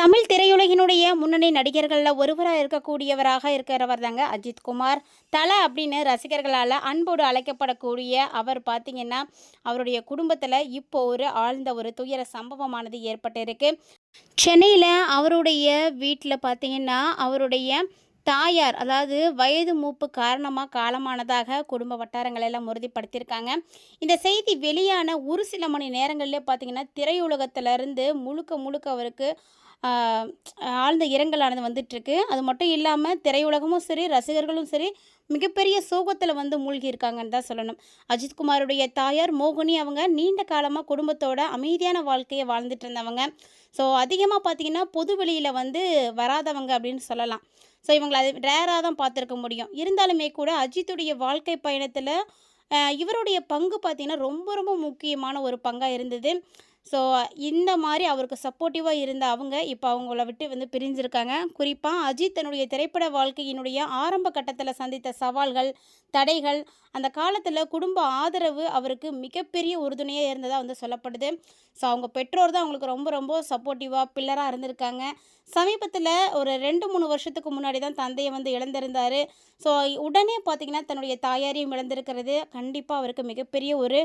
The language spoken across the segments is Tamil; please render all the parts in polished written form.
தமிழ் திரையுலகினுடைய முன்னணி நடிகர்களில் ஒருவராக இருக்கிறவர் தாங்க அஜித் குமார். தல அப்படின்னு ரசிகர்களால் அன்போடு அழைக்கப்படக்கூடிய அவர் பார்த்திங்கன்னா, அவருடைய குடும்பத்தில் இப்போ ஒரு ஆழ்ந்த ஒரு துயர சம்பவமானது ஏற்பட்டிருக்கு. சென்னையில் அவருடைய வீட்டில் பார்த்திங்கன்னா, அவருடைய தாயார், அதாவது வயது மூப்பு காரணமாக காலமானதாக குடும்ப வட்டாரங்கள் எல்லாம் உறுதிப்படுத்தியிருக்காங்க. இந்த செய்தி வெளியான ஒரு சில மணி நேரங்களிலே பார்த்திங்கன்னா, திரையுலகத்திலிருந்து முழுக்க முழுக்க அவருக்கு ஆழ்ந்த இரங்கலானது வந்துட்டுருக்கு. அது மட்டும் இல்லாமல் திரையுலகமும் சரி, ரசிகர்களும் சரி, மிகப்பெரிய சோகத்தில் வந்து மூழ்கி இருக்காங்கன்னு தான் சொல்லணும். அஜித்குமாருடைய தாயார் மோகினி அவங்க நீண்ட காலமாக குடும்பத்தோட அமைதியான வாழ்க்கையை வாழ்ந்துட்டு இருந்தவங்க. ஸோ அதிகமாக பார்த்திங்கன்னா பொது வெளியில் வந்து வராதவங்க அப்படின்னு சொல்லலாம். ஸோ இவங்களை அது ரேராக தான் பார்த்துருக்க முடியும். இருந்தாலுமே கூட அஜித்துடைய வாழ்க்கை பயணத்தில் இவருடைய பங்கு பார்த்திங்கன்னா ரொம்ப ரொம்ப முக்கியமான ஒரு பங்காக இருந்தது. ஸோ இந்த மாதிரி அவருக்கு சப்போர்ட்டிவாக இருந்த அவங்க இப்போ அவங்கள விட்டு வந்து பிரிஞ்சிருக்காங்க. குறிப்பாக அஜித் தன்னுடைய திரைப்பட வாழ்க்கையினுடைய ஆரம்ப கட்டத்தில் சந்தித்த சவால்கள், தடைகள், அந்த காலத்தில் குடும்ப ஆதரவு அவருக்கு மிகப்பெரிய உறுதுணையாக இருந்ததாக வந்து சொல்லப்படுது. ஸோ அவங்க பெற்றோர் தான் அவங்களுக்கு ரொம்ப ரொம்ப சப்போர்ட்டிவாக பில்லராக இருந்திருக்காங்க. சமீபத்தில் ஒரு 2-3 வருஷத்துக்கு முன்னாடி தான் தந்தையை வந்து இழந்திருந்தார். ஸோ உடனே பார்த்திங்கன்னா தன்னுடைய தாயாரையும் இழந்திருக்கிறது கண்டிப்பாக அவருக்கு மிகப்பெரிய ஒரு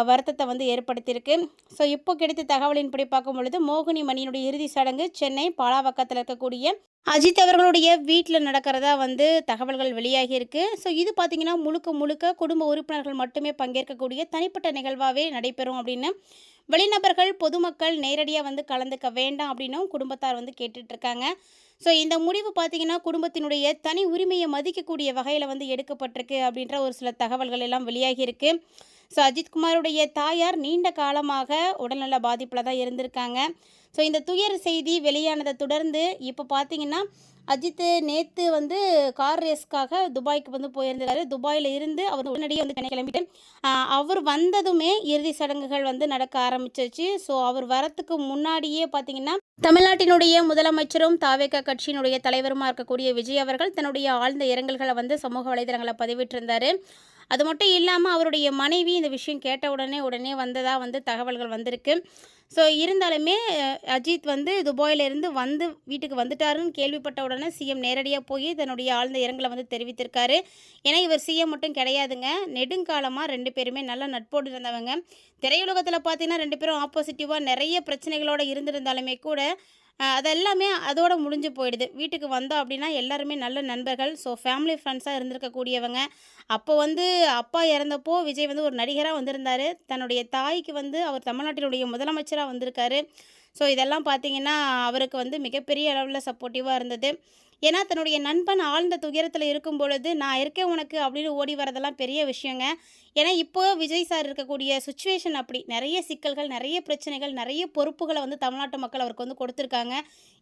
வருத்தத்தை வந்து ஏற்படுத்தியிருக்கு. ஸோ இப்போ கிடைத்த தகவலின்படி பார்க்கும் பொழுது மோகினி மணியினுடைய இறுதி சடங்கு சென்னை பாலாவக்கத்தில் இருக்கக்கூடிய அஜித் அவர்களுடைய வீட்டில் நடக்கிறதா வந்து தகவல்கள் வெளியாகி இருக்கு. ஸோ இது பார்த்திங்கன்னா முழுக்க முழுக்க குடும்ப உறுப்பினர்கள் மட்டுமே பங்கேற்கக்கூடிய தனிப்பட்ட நிகழ்வாகவே நடைபெறும் அப்படின்னு வெளிநபர்கள், பொதுமக்கள் நேரடியாக வந்து கலந்துக்க வேண்டாம் அப்படின்னும் குடும்பத்தார் வந்து கேட்டுட்ருக்காங்க. ஸோ இந்த முடிவு பார்த்திங்கன்னா குடும்பத்தினுடைய தனி உரிமையை மதிக்கக்கூடிய வகையில் வந்து எடுக்கப்பட்டிருக்கு அப்படின்ற ஒரு சில தகவல்கள் எல்லாம் வெளியாகி இருக்கு. ஸோ அஜித்குமாருடைய தாயார் நீண்ட காலமாக உடல்நல பாதிப்பில் தான் இருந்திருக்காங்க. ஸோ இந்த துயர் செய்தி வெளியானதை தொடர்ந்து இப்போ பார்த்திங்கன்னா அஜித் நேற்று வந்து கார் ரேஸ்க்காக துபாய்க்கு வந்து போயிருந்தார். துபாயில் இருந்து அவர் உடனடியாக வந்து சென்னை கிளம்பிட்டு அவர் வந்ததுமே இறுதி சடங்குகள் வந்து நடக்க ஆரம்பிச்சிச்சு. ஸோ அவர் வரத்துக்கு முன்னாடியே பார்த்திங்கன்னா தமிழ்நாட்டினுடைய முதலமைச்சரும் தாவேகா கட்சியினுடைய தலைவருமாக இருக்கக்கூடிய விஜய் அவர்கள் தன்னுடைய ஆழ்ந்த இரங்கல்களை வந்து சமூக வலைதளங்களை பதிவிட்டிருந்தார். அது மட்டும் இல்லாமல் அவருடைய மனைவி இந்த விஷயம் கேட்ட உடனே வந்ததாக வந்து தகவல்கள் வந்திருக்கு. ஸோ இருந்தாலுமே அஜித் வந்து துபாயிலிருந்து வந்து வீட்டுக்கு வந்துட்டாருன்னு கேள்விப்பட்ட உடனே சிஎம் நேரடியாக போய் தன்னுடைய ஆழ்ந்த இரங்கலை வந்து தெரிவித்திருக்காரு. ஏன்னா இவர் சிஎம் மட்டும் கிடையாதுங்க, நெடுங்காலமாக 2 பேருமே நல்ல நட்போடு இருந்தவங்க. திரையுலகத்தில் பார்த்திங்கன்னா 2 பேரும் ஆப்போசிட்டிவாக நிறைய பிரச்சனைகளோடு இருந்திருந்தாலுமே கூட அதெல்லாமே அதோட முடிஞ்சு போயிடுது. வீட்டுக்கு வந்தோம் அப்படின்னா எல்லாருமே நல்ல நண்பர்கள். ஸோ ஃபேமிலி ஃப்ரெண்ட்ஸாக இருந்திருக்கக்கூடியவங்க. அப்போ வந்து அப்பா இறந்தப்போ விஜய் வந்து ஒரு நடிகராக வந்திருந்தார். தன்னுடைய தாய்க்கு வந்து அவர் தமிழ்நாட்டினுடைய முதலமைச்சராக வந்திருக்காரு. ஸோ இதெல்லாம் பார்த்திங்கன்னா அவருக்கு வந்து மிகப்பெரிய அளவில் சப்போர்ட்டிவாக இருந்தது. ஏன்னா தன்னுடைய நண்பன் ஆழ்ந்த துயரத்தில் இருக்கும் பொழுது நான் இருக்கேன் உனக்கு அப்படின்னு ஓடி வரதெல்லாம் பெரிய விஷயங்க. ஏன்னா இப்போ விஜய் சார் இருக்கக்கூடிய சுச்சுவேஷன் அப்படி நிறைய சிக்கல்கள், நிறைய பிரச்சனைகள், நிறைய பொறுப்புகளை வந்து தமிழ்நாட்டு மக்கள் அவருக்கு வந்து கொடுத்துருக்காங்க.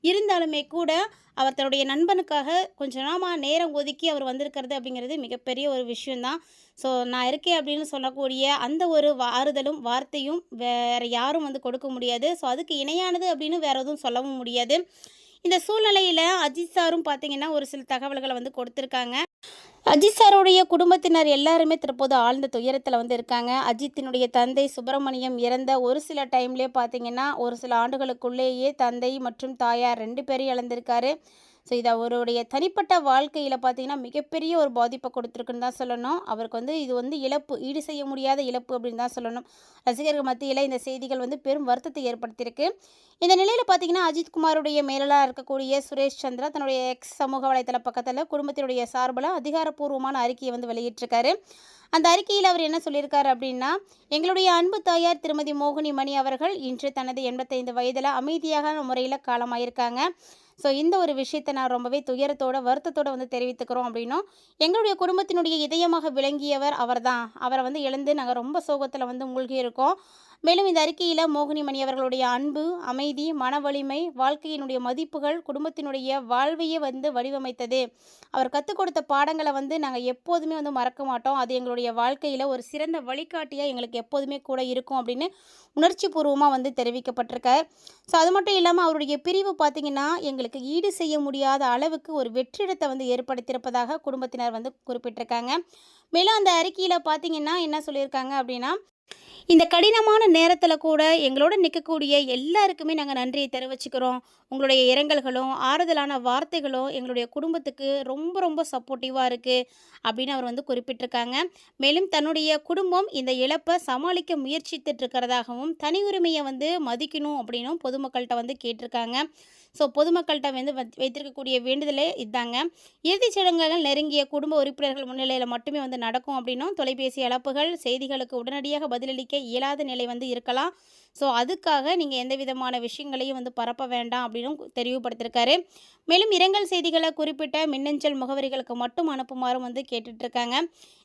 இருந்தாலுமே கூட அவர் தன்னுடைய நண்பனுக்காக கொஞ்ச நாளாக நேரம் ஒதுக்கி அவர் வந்திருக்கிறது அப்படிங்கிறது மிகப்பெரிய ஒரு விஷயந்தான். ஸோ நான் இருக்கேன் அப்படின்னு சொல்லக்கூடிய அந்த ஒரு ஆறுதலும் வார்த்தையும் வேறு யாரும் வந்து கொடுக்க முடியாது. ஸோ அதுக்கு இணையானது அப்படின்னு வேறு எதுவும் சொல்லவும் முடியாது. இந்த சூழ்நிலையில் அஜித் சாரும் பார்த்திங்கன்னா ஒரு சில தகவல்களை வந்து கொடுத்துருக்காங்க. அஜித் சாருடைய குடும்பத்தினர் எல்லாருமே தற்போது ஆழ்ந்த துயரத்தில் வந்து இருக்காங்க. அஜித்தினுடைய தந்தை சுப்பிரமணியம் இறந்த ஒரு சில டைம்லேயே பார்த்திங்கன்னா ஒரு சில ஆண்டுகளுக்குள்ளேயே தந்தை மற்றும் தாயார் 2 பேரையும் இழந்திருக்காரு. ஸோ இது அவருடைய தனிப்பட்ட வாழ்க்கையில் பார்த்திங்கன்னா மிகப்பெரிய ஒரு பாதிப்பை கொடுத்துருக்குன்னு தான் சொல்லணும். அவருக்கு வந்து இது வந்து இழப்பு, ஈடு செய்ய முடியாத இழப்பு அப்படின்னு தான் சொல்லணும். ரசிகர்கள் மத்தியில் இந்த செய்திகள் வந்து பெரும் வருத்தத்தை ஏற்படுத்தியிருக்கு. இந்த நிலையில் பார்த்திங்கன்னா அஜித்குமாருடைய மேலாளராக இருக்கக்கூடிய சுரேஷ் சந்திரா தன்னுடைய எக்ஸ் சமூக வலைதள பக்கத்தில் குடும்பத்தினுடைய சார்பில் அதிகாரப்பூர்வமான அறிக்கையை வந்து வெளியிட்டிருக்காரு. அந்த அறிக்கையில் அவர் என்ன சொல்லியிருக்காரு அப்படின்னா, எங்களுடைய அன்பு தாயார் திருமதி மோகினி மணி அவர்கள் இன்று தனது 85 வயதில் அமைதியான முறையில் காலமாயிருக்காங்க. ஸோ இந்த ஒரு விஷயத்தை நான் ரொம்பவே துயரத்தோட வருத்தத்தோடு வந்து தெரிவித்துக்கிறோம் அப்படின்னும், எங்களுடைய குடும்பத்தினுடைய இதயமாக விளங்கியவர் அவர் தான். அவரை வந்து இழந்து நாங்கள் ரொம்ப சோகத்தில் வந்து மூழ்கி இருக்கோம். மேலும் இந்த அறிக்கையில் மோகினி மணி அவர்களுடைய அன்பு, அமைதி, மன வலிமை, வாழ்க்கையினுடைய மதிப்புகள் குடும்பத்தினுடைய வாழ்வையே வந்து வடிவமைத்தது. அவர் கற்றுக் கொடுத்த பாடங்களை வந்து நாங்கள் எப்போதுமே வந்து மறக்க மாட்டோம். அது எங்களுடைய வாழ்க்கையில் ஒரு சிறந்த வழிகாட்டியாக எங்களுக்கு எப்போதுமே கூட இருக்கும் அப்படின்னு உணர்ச்சி பூர்வமாக வந்து தெரிவிக்கப்பட்டிருக்கார். ஸோ அது மட்டும் இல்லாமல் அவருடைய பிரிவு பார்த்திங்கன்னா எங்களுக்கு ஈடு செய்ய முடியாத அளவுக்கு ஒரு வெற்றிடத்தை வந்து ஏற்படுத்தியிருப்பதாக குடும்பத்தினர் வந்து குறிப்பிட்டிருக்காங்க. மேலும் அந்த அறிக்கையில் பார்த்திங்கன்னா என்ன சொல்லியிருக்காங்க அப்படின்னா, இந்த கடினமான நேரத்தில கூட எங்களோட நிற்கக்கூடிய எல்லாருக்குமே நாங்கள் நன்றியை தெரிவிச்சுக்கிறோம். உங்களுடைய இரங்கல்களும், ஆறுதலான வார்த்தைகளும் எங்களுடைய குடும்பத்துக்கு ரொம்ப ரொம்ப சப்போர்ட்டிவா இருக்கு அப்படின்னு அவர் வந்து குறிப்பிட்டிருக்காங்க. மேலும் தன்னுடைய குடும்பம் இந்த இழப்பை சமாளிக்க முயற்சித்துட்டு இருக்கிறதாகவும், தனி உரிமையை வந்து மதிக்கணும் அப்படின்னும் பொதுமக்கள்கிட்ட வந்து கேட்டிருக்காங்க. ஸோ பொதுமக்கள்கிட்ட வந்து வைத்திருக்கக்கூடிய வேண்டுதலே இதாங்க. இறுதிச் சடங்குகள் நெருங்கிய குடும்ப உறுப்பினர்கள் முன்னிலையில் மட்டுமே வந்து நடக்கும் அப்படின்னும், தொலைபேசி அழைப்புகள், செய்திகளுக்கு உடனடியாக பதிலளிக்க இயலாத நிலை வந்து இருக்கலாம். ஸோ அதுக்காக நீங்கள் எந்த விதமான விஷயங்களையும் வந்து பரப்ப வேண்டாம் அப்படின்னும் தெரிவுபடுத்தியிருக்காரு. மேலும் இரங்கல் செய்திகளை குறிப்பிட்ட மின்னஞ்சல் முகவரிகளுக்கு மட்டும் அனுப்புமாறும் வந்து கேட்டுட்ருக்காங்க.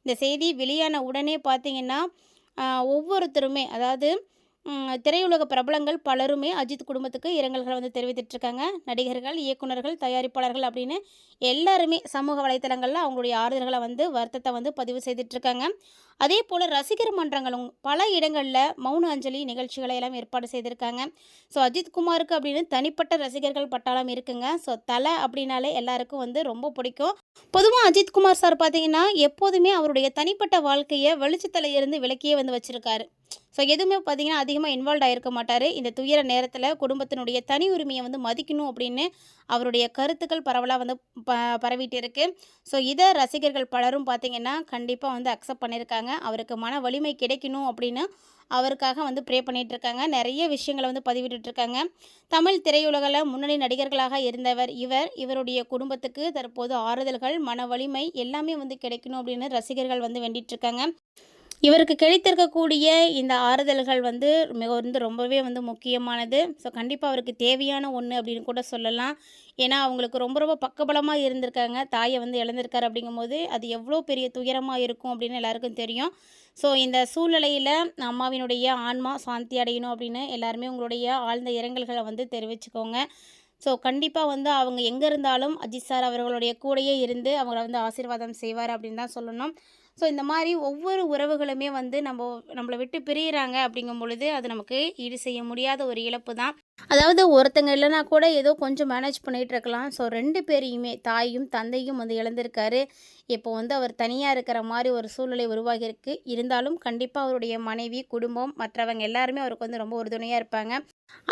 இந்த செய்தி வெளியான உடனே பார்த்தீங்கன்னா, ஒவ்வொருத்தருமே அதாவது திரையுலக பிரபலங்கள் பலருமே அஜித் குடும்பத்துக்கு இரங்கல்களை வந்து தெரிவித்துட்ருக்காங்க. நடிகர்கள், இயக்குனர்கள், தயாரிப்பாளர்கள் அப்படின்னு எல்லாருமே சமூக வலைத்தளங்களில் அவங்களுடைய ஆறுதல்களை வந்து வருத்தத்தை வந்து பதிவு செய்துட்ருக்காங்க. அதே போல் ரசிகர் மன்றங்களும் பல இடங்களில் மௌன அஞ்சலி நிகழ்ச்சிகளை எல்லாம் ஏற்பாடு செய்திருக்காங்க. ஸோ அஜித் குமாருக்கு அப்படின்னு தனிப்பட்ட ரசிகர்கள் பட்டாளம் இருக்குங்க. ஸோ தலை அப்படின்னாலே எல்லாருக்கும் வந்து ரொம்ப பிடிக்கும். பொதுவாக அஜித் குமார் சார் பார்த்தீங்கன்னா எப்போதுமே அவருடைய தனிப்பட்ட வாழ்க்கையை வெளிச்சத்தில் இருந்து விலக்கியே வந்து வச்சுருக்காரு. ஸோ எதுவுமே பார்த்தீங்கன்னா அதிகமாக இன்வால்வ் ஆகிருக்க மாட்டார். இந்த துயர நேரத்தில் குடும்பத்தினுடைய தனி உரிமையை வந்து மதிக்கணும் அப்படின்னு அவருடைய கருத்துக்கள் பரவலாக வந்து பரவிட்டு இருக்கு. ஸோ இதை ரசிகர்கள் பலரும் பார்த்தீங்கன்னா கண்டிப்பாக வந்து அக்செப்ட் பண்ணியிருக்காங்க. அவருக்கு மன வலிமை கிடைக்கணும் அப்படின்னு அவருக்காக வந்து ப்ரே பண்ணிகிட்ருக்காங்க. நிறைய விஷயங்களை வந்து பதிவிட்டுருக்காங்க. தமிழ் திரையுலகில் முன்னணி நடிகர்களாக இருந்தவர் இவருடைய குடும்பத்துக்கு தற்போது ஆறுதல்கள், மன வலிமை எல்லாமே வந்து கிடைக்கணும் அப்படின்னு ரசிகர்கள் வந்து வேண்டிகிட்ருக்காங்க. இவருக்கு கிடைத்திருக்கக்கூடிய இந்த ஆறுதல்கள் வந்து ரொம்பவே வந்து முக்கியமானது. ஸோ கண்டிப்பாக அவருக்கு தேவையான ஒன்று அப்படின்னு கூட சொல்லலாம். ஏன்னா அவங்களுக்கு ரொம்ப ரொம்ப பக்கபலமாக இருந்திருக்காங்க. தாயை வந்து இழந்திருக்காரு அப்படிங்கும்போது அது எவ்வளோ பெரிய துயரமாக இருக்கும் அப்படின்னு எல்லாருக்கும் தெரியும். ஸோ இந்த சூழ்நிலையில் அம்மாவினுடைய ஆன்மா சாந்தி அடையணும் அப்படின்னு எல்லாருமே உங்களுடைய ஆழ்ந்த இரங்கல்களை வந்து தெரிவிச்சுக்கோங்க. ஸோ கண்டிப்பாக வந்து அவங்க எங்கே இருந்தாலும் அஜித் சார் அவர்களுடைய கூடையே இருந்து அவங்கள வந்து ஆசீர்வாதம் செய்வார் அப்படின்னு தான் சொல்லணும். ஸோ இந்த மாதிரி ஒவ்வொரு உறவுகளுமே வந்து நம்மளை விட்டு பிரியிறாங்க அப்படிங்கும் பொழுது அது நமக்கு ஈடு செய்ய முடியாத ஒரு இழப்பு தான். அதாவது ஒருத்தங்க இல்லைனா கூட ஏதோ கொஞ்சம் மேனேஜ் பண்ணிகிட்டு இருக்கலாம். ஸோ 2 பேரையுமே தாயும் தந்தையும் வந்து இழந்திருக்காரு. இப்போ வந்து அவர் தனியாக இருக்கிற மாதிரி ஒரு சூழ்நிலை உருவாகியிருக்கு. இருந்தாலும் கண்டிப்பாக அவருடைய மனைவி, குடும்பம், மற்றவங்க எல்லாருமே அவருக்கு வந்து ரொம்ப உறுதுணையாக இருப்பாங்க.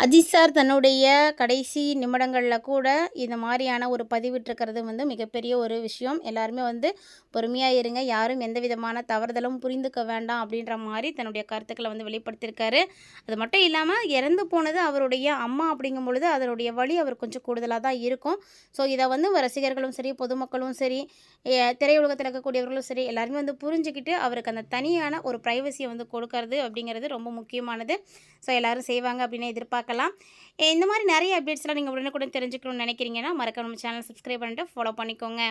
அஜித் சார் தன்னுடைய கடைசி நிமிடங்களில் கூட இந்த மாதிரியான ஒரு பதிவிட்டிருக்கிறது வந்து மிகப்பெரிய ஒரு விஷயம். எல்லாருமே வந்து பொறுமையாக இருங்க, யாரும் எந்த விதமான தவறுதலும் புரிந்துக்க வேண்டாம் அப்படின்ற மாதிரி தன்னுடைய கருத்துக்களை வந்து வெளிப்படுத்தியிருக்காரு. அது மட்டும் இல்லாமல் இறந்து போனது அவருடைய அம்மா அப்படிங்கும் பொழுது அதனுடைய வலி அவர் கொஞ்சம் கூடுதலாக தான் இருக்கும். ஸோ இதை வந்து ரசிகர்களும் சரி, பொதுமக்களும் சரி, திரையுலகத்தில் இருக்கக்கூடியவர்களும் சரி எல்லாருமே வந்து புரிஞ்சுக்கிட்டு அவருக்கு அந்த தனியான ஒரு ப்ரைவசியை வந்து கொடுக்கறது அப்படிங்கிறது ரொம்ப முக்கியமானது. ஸோ எல்லோரும் செய்வாங்க அப்படின்னு எதிர்பார்க்கலாம். இந்த மாதிரி நிறைய அப்டேட்ஸ்லாம் நீங்கள் உடனுக்குடன் தெரிஞ்சுக்கணும்னு நினைக்கிறீங்கன்னா மறக்காம நம்ம சேனல் சப்ஸ்கிரைப் பண்ணிட்டு ஃபாலோ பண்ணிக்கோங்க.